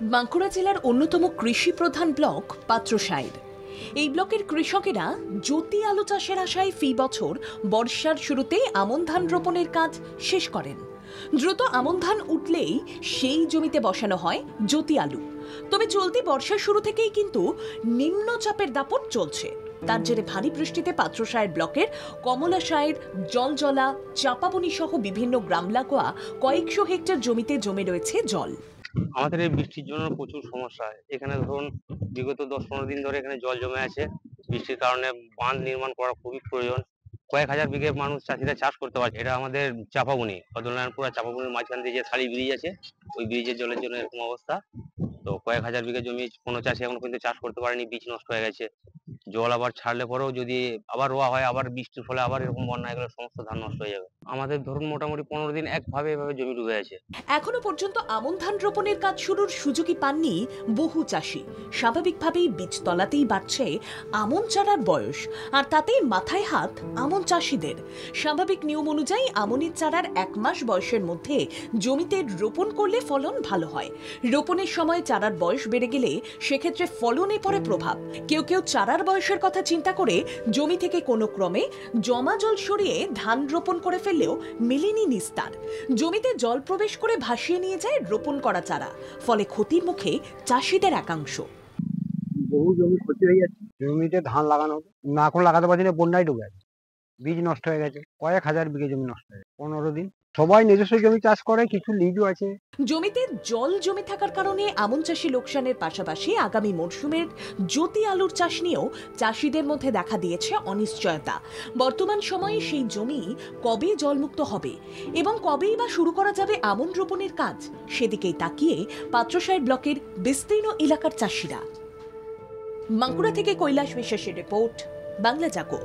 বাঁকুড়া জেলার অন্যতম কৃষি প্রধান ব্লক পাত্রসায়ের। এই ব্লকের কৃষকেরা জ্যোতি আলু চাষের আশায় ফি বছর বর্ষার শুরুতেই আমন ধান রোপণের কাজ শেষ করেন। দ্রুত আমন ধান উঠলেই সেই জমিতে বসানো হয় জ্যোতি আলু। তবে চলতি বর্ষার শুরু থেকেই কিন্তু নিম্নচাপের দাপট চলছে। তার জেরে ভারী বৃষ্টিতে পাত্রসায়ের ব্লকের কমলাসায়ের, জলজলা, চাপাবনি সহ বিভিন্ন গ্রাম লাগোয়া কয়েকশো হেক্টর জমিতে জমে রয়েছে জল। আমাদের এই বৃষ্টির জন্য প্রচুর সমস্যা হয়। এখানে ধরুন বিগত 10-15 দিন ধরে এখানে জল জমে আছে। বৃষ্টির কারণে বাঁধ নির্মাণ করা খুবই প্রয়োজন। কয়েক হাজার বিঘে মানুষ চাষিরা চাষ করতে পারছে। এটা আমাদের চাপাবনি, বদলনারায়ণপুর আর চাপাবনির মাঝখান দিয়ে যে শালি ব্রিজ আছে, ওই ব্রিজের জলের জন্য এরকম অবস্থা। তো কয়েক হাজার বিঘে জমি কোনো চাষি এখনো পর্যন্ত চাষ করতে পারেনি, বীজ নষ্ট হয়ে গেছে। জল আবার ছাড়লে পরেও যদি আবার রোয়া হয়, আবার বৃষ্টির ফলে আবার এরকম বন্যা হয়ে গেলে সমস্ত ধান নষ্ট হয়ে যাবে। আমাদের ধরুন মোটামুটি 15 দিন একভাবে এভাবে জমি ডুবে আছে। এখনো পর্যন্ত আমন ধান রোপণের কাজ শুরুর সুযোগই পাননি বহু চাষি। স্বাভাবিকভাবেই বীজতলাতেই বাড়ছে আমন চারার বয়স, আর তাতেই মাথায় হাত আমন চাষিদের। স্বাভাবিক নিয়ম অনুযায়ী আমনের চারার 1 মাস বয়সের মধ্যে জমিতে রোপণ করলে ফলন ভালো হয়। রোপণের সময় চারার বয়স বেড়ে গেলে সেক্ষেত্রে ফলনে পড়ে প্রভাব। কেউ কেউ চারার বয়সের কথা চিন্তা করে জমি থেকে কোনো ক্রমে জমা জল সরিয়ে ধান রোপণ করে ফেললেও মেলেনি নিস্তার। জমিতে জল প্রবেশ করে ভাসিয়ে নিয়ে যায় রোপণ করা চারা, ফলে ক্ষতির মুখে চাষিদের একাংশ। বহু জমি ক্ষতি হয়ে যাচ্ছে। জমিতে ধান লাগানো হতো, না এখন লাগাতে পারছি না, বন্যায় ডুবে আছে। বীজ নষ্ট হয়ে গেছে, কয়েক হাজার বিঘে জমি নষ্ট হয়ে গেছে। 15 দিন সবাই নিজস্ব জমি চাষ করে, কিছু লিজও আছে। জমিতে জল জমে থাকার কারণে আমন চাষি লোকসানের পাশাপাশি আগামী মরশুমের জ্যোতি আলুর চাষ নিয়েও চাষিদের মধ্যে দেখা দিয়েছে অনিশ্চয়তা। বর্তমান সময়ে সেই জমি কবে জলমুক্ত হবে এবং কবেই বা শুরু করা যাবে আমন রোপণের কাজ, সেদিকেই তাকিয়ে পাত্রসায়ের ব্লকের বিস্তীর্ণ এলাকার চাষিরা। বাঁকুড়া থেকে কৈলাস বিশ্বাসের রিপোর্ট, বাংলা জাগো।